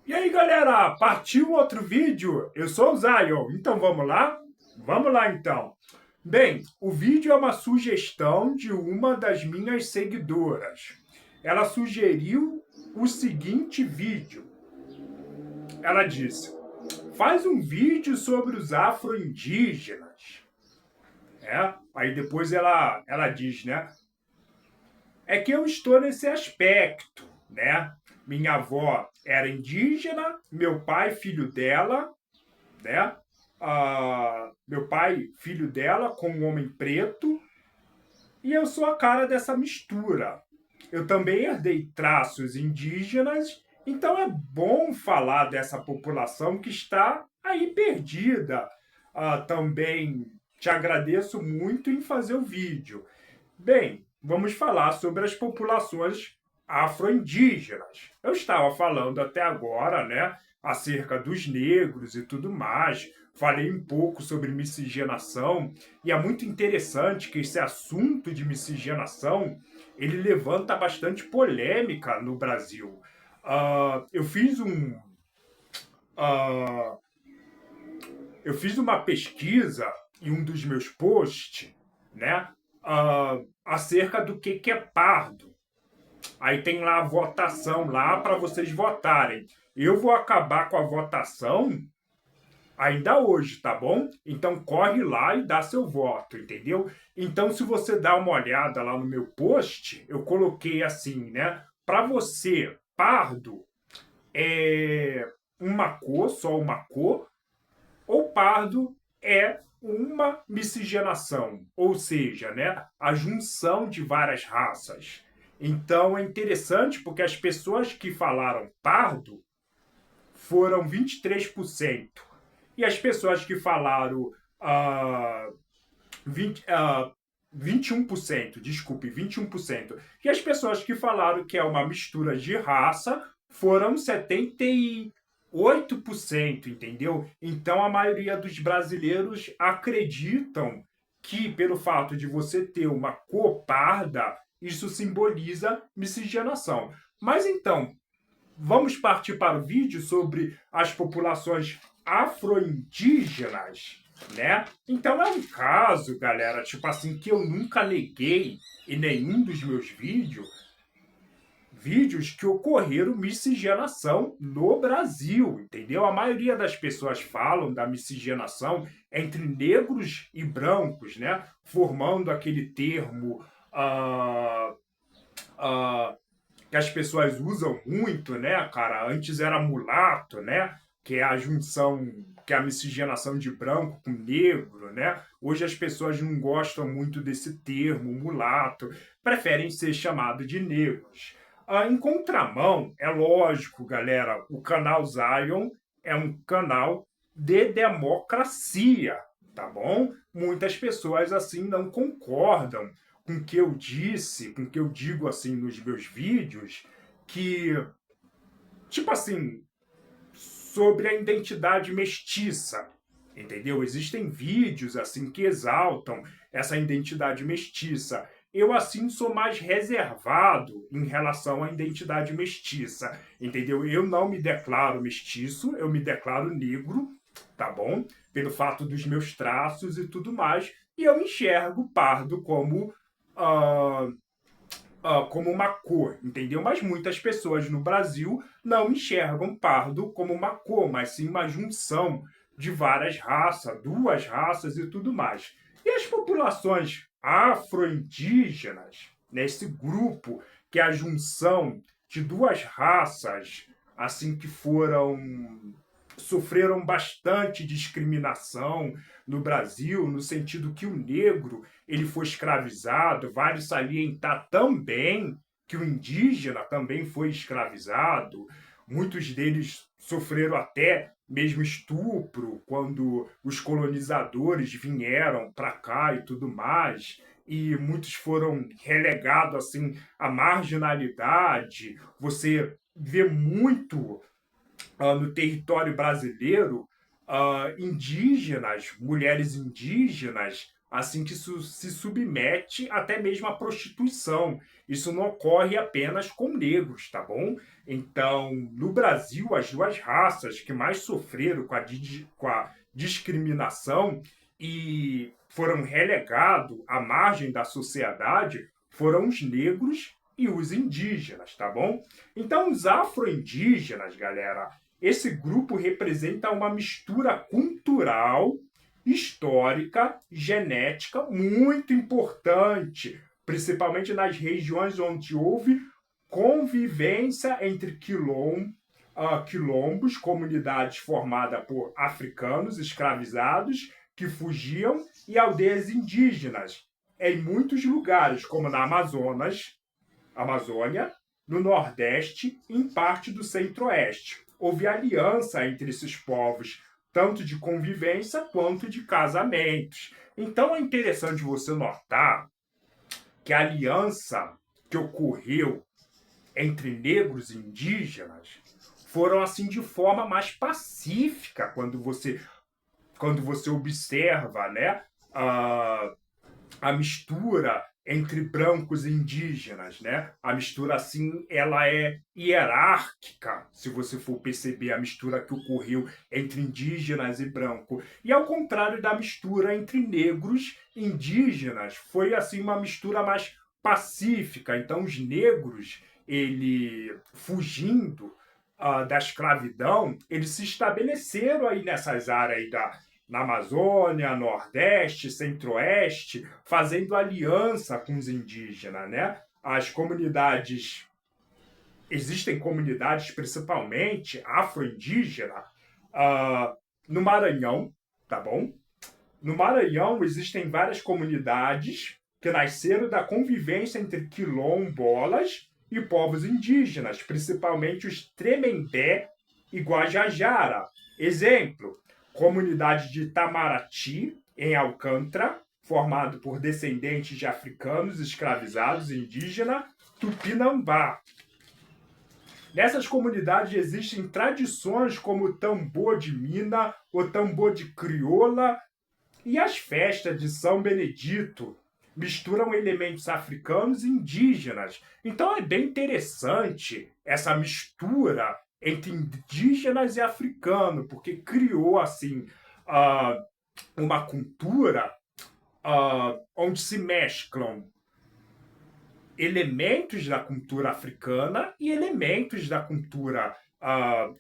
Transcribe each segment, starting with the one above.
E aí, galera, partiu outro vídeo? Eu sou o Zion, então vamos lá? Vamos lá, então. Bem, o vídeo é uma sugestão de uma das minhas seguidoras. Ela sugeriu o seguinte vídeo. Ela disse, faz um vídeo sobre os afro-indígenas. Aí depois ela diz, né? É que eu estou nesse aspecto, né? Minha avó era indígena, meu pai, filho dela, né? Meu pai, filho dela, com um homem preto, e eu sou a cara dessa mistura. Eu também herdei traços indígenas, então é bom falar dessa população que está aí perdida. Também te agradeço muito em fazer o vídeo. Bem, vamos falar sobre as populações afro-indígenas. Eu estava falando até agora, né, acerca dos negros e tudo mais. Falei um pouco sobre miscigenação e é muito interessante que esse assunto de miscigenação ele levanta bastante polêmica no Brasil. Eu fiz uh, eu fiz uma pesquisa em um dos meus posts, né, acerca do que é pardo. Aí tem lá a votação lá para vocês votarem. Eu vou acabar com a votação ainda hoje, tá bom? Então corre lá e dá seu voto, entendeu? Então se você dá uma olhada lá no meu post, eu coloquei assim, né? Para você, pardo é uma cor, só uma cor, ou pardo é uma miscigenação, ou seja, né, a junção de várias raças. Então é interessante porque as pessoas que falaram pardo foram 23% e as pessoas que falaram 20, 21%, desculpe, 21%. E as pessoas que falaram que é uma mistura de raça foram 78%, entendeu? Então a maioria dos brasileiros acreditam que pelo fato de você ter uma cor parda, isso simboliza miscigenação. Mas então, vamos partir para o vídeo sobre as populações afro-indígenas, né? Então é um caso, galera, tipo assim, que eu nunca neguei em nenhum dos meus vídeos que ocorreram miscigenação no Brasil, entendeu? A maioria das pessoas falam da miscigenação entre negros e brancos, né? Formando aquele termo uh, que as pessoas usam muito, né, cara? Antes era mulato, né? Que é a junção, que é a miscigenação de branco com negro, né? Hoje as pessoas não gostam muito desse termo, mulato, preferem ser chamados de negros. Em contramão, é lógico, galera, o canal Zion é um canal de democracia, tá bom? Muitas pessoas assim não concordam com o que eu disse, com o que eu digo assim nos meus vídeos, que, tipo assim, sobre a identidade mestiça, entendeu? Existem vídeos assim que exaltam essa identidade mestiça. Eu assim sou mais reservado em relação à identidade mestiça, entendeu? Eu não me declaro mestiço, eu me declaro negro, tá bom? Pelo fato dos meus traços e tudo mais, e eu enxergo pardo uh, como uma cor, entendeu? Mas muitas pessoas no Brasil não enxergam pardo como uma cor, mas sim uma junção de várias raças, duas raças e tudo mais. E as populações afro-indígenas, nesse grupo, que é a junção de duas raças, assim que sofreram bastante discriminação no Brasil, no sentido que o negro ele foi escravizado, vale salientar também que o indígena também foi escravizado, muitos deles sofreram até mesmo estupro quando os colonizadores vieram para cá e tudo mais, e muitos foram relegados assim à marginalidade. Você vê muito no território brasileiro indígenas, mulheres indígenas assim que isso se submete até mesmo à prostituição. Isso não ocorre apenas com negros, tá bom? Então, no Brasil, as duas raças que mais sofreram com a discriminação e foram relegados à margem da sociedade foram os negros e os indígenas, tá bom? Então, os afro-indígenas, galera, esse grupo representa uma mistura cultural, histórica, genética muito importante, principalmente nas regiões onde houve convivência entre quilombos, comunidades formadas por africanos escravizados que fugiam, e aldeias indígenas em muitos lugares, como na Amazônia, no Nordeste e em parte do Centro-Oeste. Houve aliança entre esses povos, tanto de convivência quanto de casamentos. Então é interessante você notar que a aliança que ocorreu entre negros e indígenas foram assim de forma mais pacífica quando você observa, né, a mistura entre brancos e indígenas, né? A mistura assim, ela é hierárquica, se você for perceber a mistura que ocorreu entre indígenas e branco. E ao contrário da mistura entre negros e indígenas, foi assim uma mistura mais pacífica. Então os negros, ele fugindo da escravidão, eles se estabeleceram aí nessas áreas aí na Amazônia, Nordeste, Centro-Oeste, fazendo aliança com os indígenas, né? As comunidades, existem comunidades, principalmente afro-indígena, no Maranhão, tá bom? No Maranhão existem várias comunidades que nasceram da convivência entre quilombolas e povos indígenas, principalmente os Tremembé e Guajajara. Exemplo, comunidade de Itamaraty, em Alcântara, formado por descendentes de africanos escravizados indígenas, Tupinambá. Nessas comunidades existem tradições como o tambor de mina, o tambor de crioula e as festas de São Benedito. Misturam elementos africanos e indígenas. Então é bem interessante essa mistura entre indígenas e africanos, porque criou assim uma cultura onde se mesclam elementos da cultura africana e elementos da cultura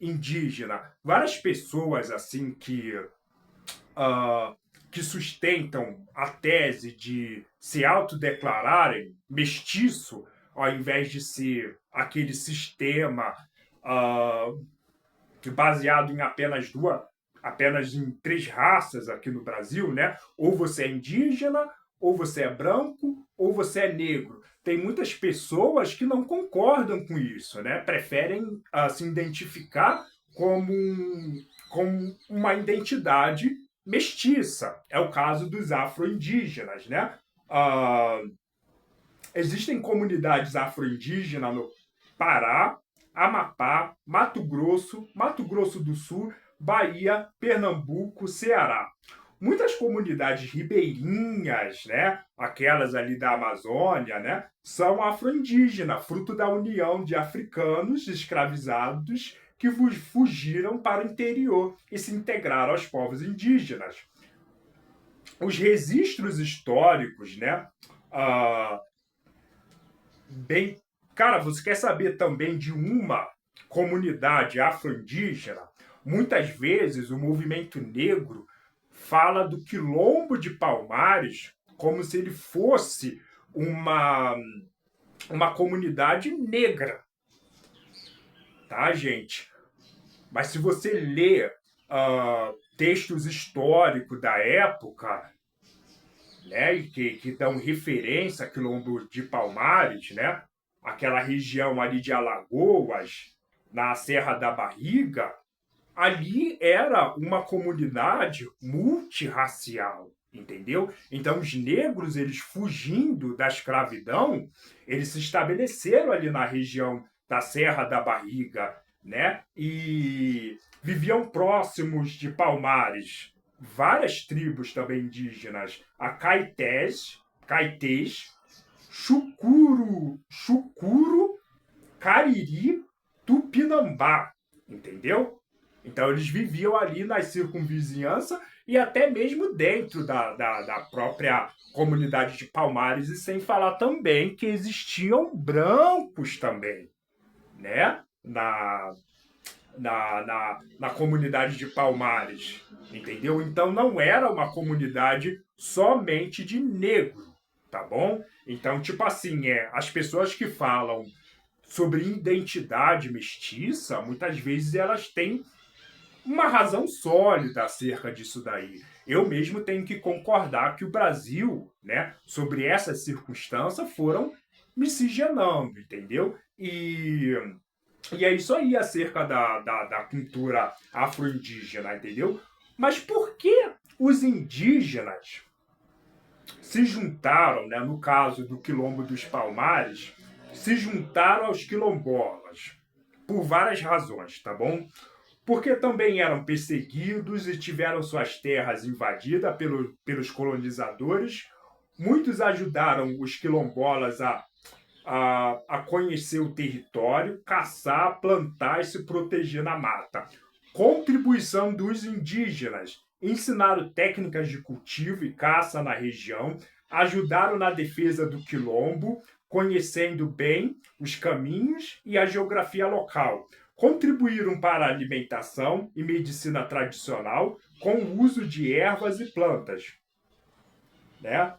indígena. Várias pessoas assim que sustentam a tese de se autodeclararem mestiço, ao invés de ser aquele sistema baseado em apenas em três raças aqui no Brasil, né? Ou você é indígena, ou você é branco, ou você é negro. Tem muitas pessoas que não concordam com isso, né? Preferem se identificar como uma identidade mestiça. É o caso dos afro-indígenas, né? Existem comunidades afro-indígenas no Pará, Amapá, Mato Grosso do Sul, Bahia, Pernambuco, Ceará. Muitas comunidades ribeirinhas, né, aquelas ali da Amazônia, né, são afro-indígenas, fruto da união de africanos escravizados que fugiram para o interior e se integraram aos povos indígenas. Os registros históricos, né, bem... Cara, você quer saber também de uma comunidade afro-indígena? Muitas vezes o movimento negro fala do Quilombo de Palmares como se ele fosse uma comunidade negra, tá, gente? Mas se você lê textos históricos da época, né, que dão referência a Quilombo de Palmares, né, aquela região ali de Alagoas, na Serra da Barriga, ali era uma comunidade multirracial, entendeu? Então os negros, eles fugindo da escravidão, eles se estabeleceram ali na região da Serra da Barriga, né? E viviam próximos de Palmares, várias tribos também indígenas, a Caetés, Chucuru, Cariri, Tupinambá, entendeu? Então eles viviam ali nas circunvizinhanças e até mesmo dentro da própria comunidade de Palmares, e sem falar também que existiam brancos também, né? Na comunidade de Palmares, entendeu? Então não era uma comunidade somente de negro, tá bom? Então, tipo assim, as pessoas que falam sobre identidade mestiça, muitas vezes elas têm uma razão sólida acerca disso daí. Eu mesmo tenho que concordar que o Brasil, né, sobre essas circunstâncias, foram miscigenando, entendeu? E é isso aí acerca da cultura afro-indígena, entendeu? Mas por que os indígenas se juntaram, né, no caso do Quilombo dos Palmares, se juntaram aos quilombolas? Por várias razões, tá bom? Porque também eram perseguidos e tiveram suas terras invadidas pelos colonizadores. Muitos ajudaram os quilombolas a conhecer o território, caçar, plantar e se proteger na mata. Contribuição dos indígenas: ensinaram técnicas de cultivo e caça na região, ajudaram na defesa do quilombo, conhecendo bem os caminhos e a geografia local. Contribuíram para a alimentação e medicina tradicional com o uso de ervas e plantas, né?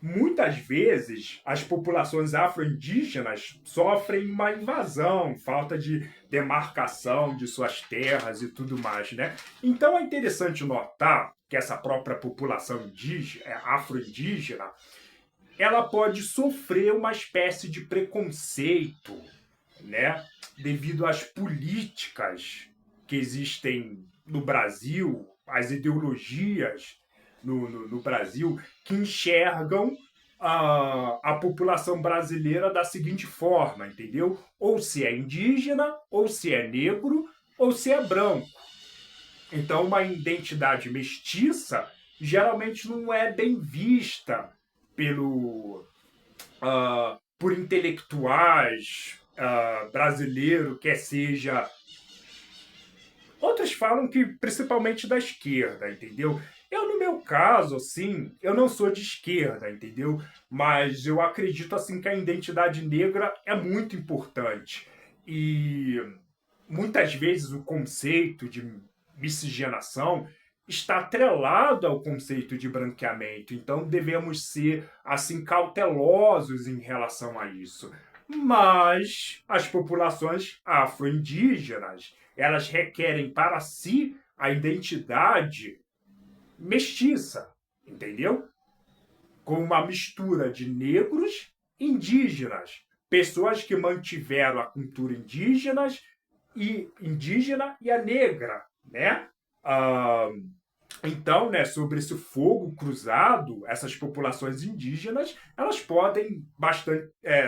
Muitas vezes as populações afro-indígenas sofrem uma invasão, falta de demarcação de suas terras e tudo mais, né? Então é interessante notar que essa própria população afro-indígena, ela pode sofrer uma espécie de preconceito, né? Devido às políticas que existem no Brasil, as ideologias no Brasil, que enxergam a população brasileira da seguinte forma, entendeu? Ou se é indígena, ou se é negro, ou se é branco. Então, uma identidade mestiça geralmente não é bem vista por intelectuais brasileiros, quer seja. Outros falam que principalmente da esquerda, entendeu? Eu, no meu caso, assim, eu não sou de esquerda, entendeu? Mas eu acredito, assim, que a identidade negra é muito importante. E muitas vezes o conceito de miscigenação está atrelado ao conceito de branqueamento. Então devemos ser, assim, cautelosos em relação a isso. Mas as populações afro-indígenas, elas requerem para si a identidade mestiça, entendeu? Com uma mistura de negros e indígenas, pessoas que mantiveram a cultura indígena e a negra, né? Ah, então, né, sobre esse fogo cruzado, essas populações indígenas, elas podem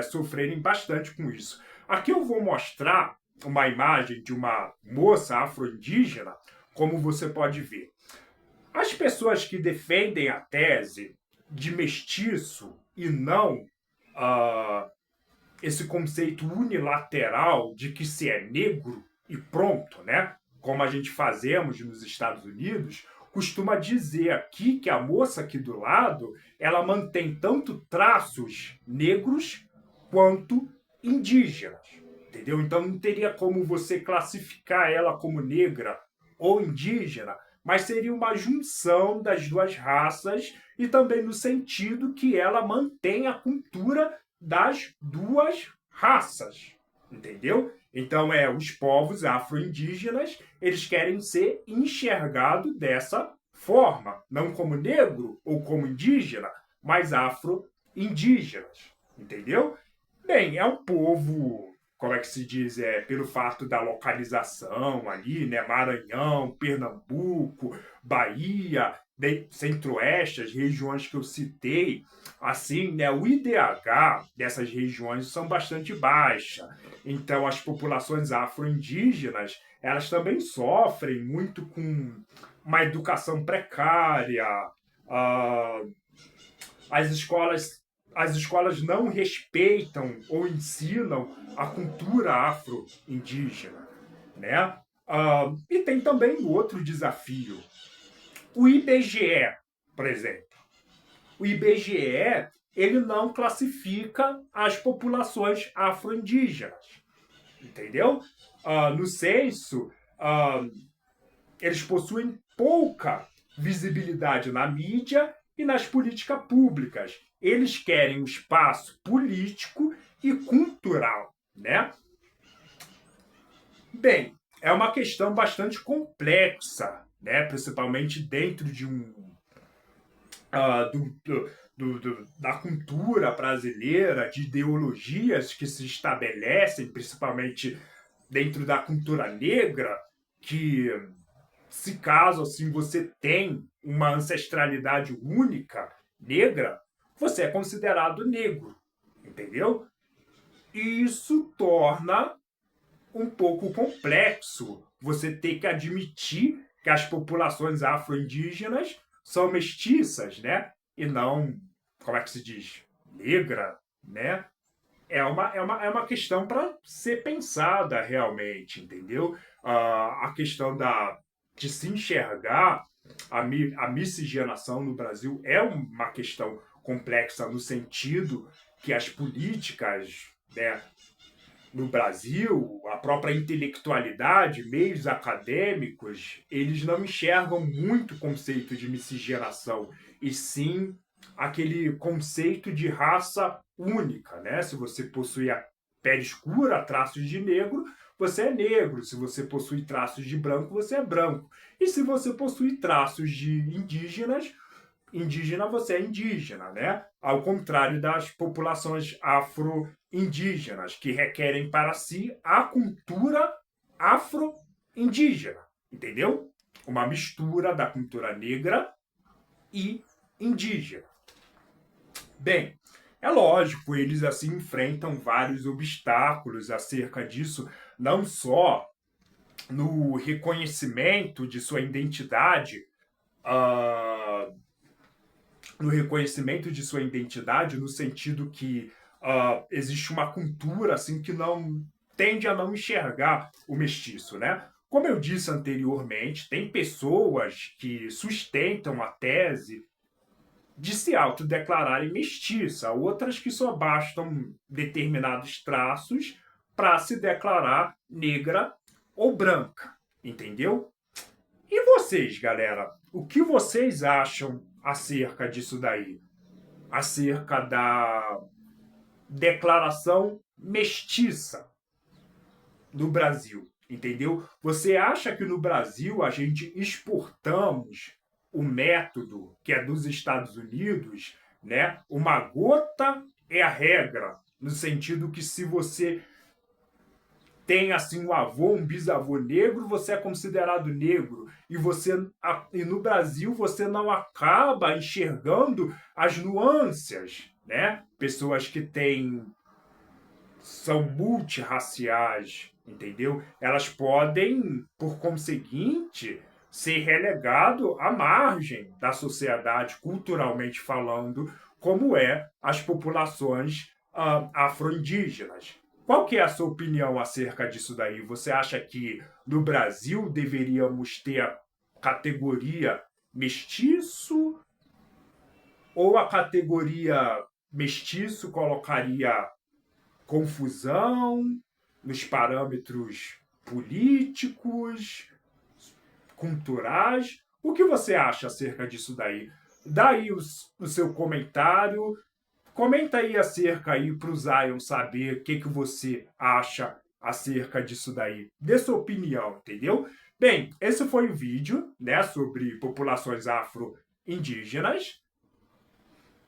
sofrerem bastante com isso. Aqui eu vou mostrar uma imagem de uma moça afro-indígena, como você pode ver. As pessoas que defendem a tese de mestiço e não esse conceito unilateral de que se é negro e pronto, né? Como a gente fazemos nos Estados Unidos, costuma dizer aqui que a moça aqui do lado, ela mantém tanto traços negros quanto indígenas, entendeu? Então não teria como você classificar ela como negra ou indígena, mas seria uma junção das duas raças e também no sentido que ela mantém a cultura das duas raças, entendeu? Então, os povos afro-indígenas, eles querem ser enxergados dessa forma, não como negro ou como indígena, mas afro-indígenas, entendeu? Bem, é um povo como é que se diz, pelo fato da localização ali, né? Maranhão, Pernambuco, Bahia, Centro-Oeste, as regiões que eu citei, assim, né? O IDH dessas regiões são bastante baixa. Então, as populações afro-indígenas, elas também sofrem muito com uma educação precária, ah, as escolas as escolas não respeitam ou ensinam a cultura afro-indígena, né? E tem também outro desafio. O IBGE, por exemplo. O IBGE ele não classifica as populações afro-indígenas, entendeu? No censo, eles possuem pouca visibilidade na mídia e nas políticas públicas. Eles querem um espaço político e cultural, né? Bem, é uma questão bastante complexa, né? Principalmente dentro de da cultura brasileira, de ideologias que se estabelecem, principalmente dentro da cultura negra, que se caso assim você tem uma ancestralidade única negra, você é considerado negro, entendeu? E isso torna um pouco complexo você ter que admitir que as populações afro-indígenas são mestiças, né? E não, como é que se diz? Negra, né? É uma questão para ser pensada realmente, entendeu? A questão de se enxergar a miscigenação no Brasil é uma questão complexa no sentido que as políticas, né, no Brasil, a própria intelectualidade, meios acadêmicos, eles não enxergam muito o conceito de miscigenação, e sim aquele conceito de raça única, né? Se você possui a pele escura, traços de negro, você é negro. Se você possui traços de branco, você é branco. E se você possui traços de indígena, você é indígena, né? Ao contrário das populações afro-indígenas, que requerem para si a cultura afro-indígena, entendeu? Uma mistura da cultura negra e indígena. Bem, é lógico, eles assim enfrentam vários obstáculos acerca disso, não só no reconhecimento de sua identidade, uh, no reconhecimento de sua identidade, no sentido que existe uma cultura assim que não tende a não enxergar o mestiço, né? Como eu disse anteriormente, tem pessoas que sustentam a tese de se autodeclararem mestiça, outras que só bastam determinados traços para se declarar negra ou branca, entendeu? E vocês, galera? O que vocês acham acerca disso daí? Acerca da declaração mestiça do Brasil, entendeu? Você acha que no Brasil a gente exportamos o método que é dos Estados Unidos, né? Uma gota é a regra, no sentido que se você tem assim um avô, um bisavô negro, você é considerado negro. E no Brasil você não acaba enxergando as nuances, né? Pessoas que são multirraciais, entendeu? Elas podem, por conseguinte, ser relegado à margem da sociedade, culturalmente falando, como as populações afro-indígenas. Qual que é a sua opinião acerca disso daí? Você acha que no Brasil deveríamos ter a categoria mestiço ou a categoria mestiço colocaria confusão nos parâmetros políticos, culturais? O que você acha acerca disso daí? Dá aí o seu comentário. Comenta aí acerca aí para o Zion saber o que você acha acerca disso daí. Dê sua opinião, entendeu? Bem, esse foi o vídeo, né, sobre populações afro-indígenas.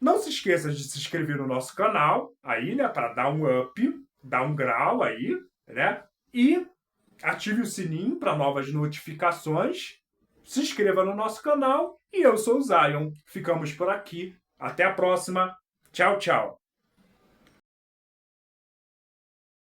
Não se esqueça de se inscrever no nosso canal aí, né, para dar um up, dar um grau aí, né? E ative o sininho para novas notificações. Se inscreva no nosso canal. E eu sou o Zion. Ficamos por aqui. Até a próxima. Tchau, tchau.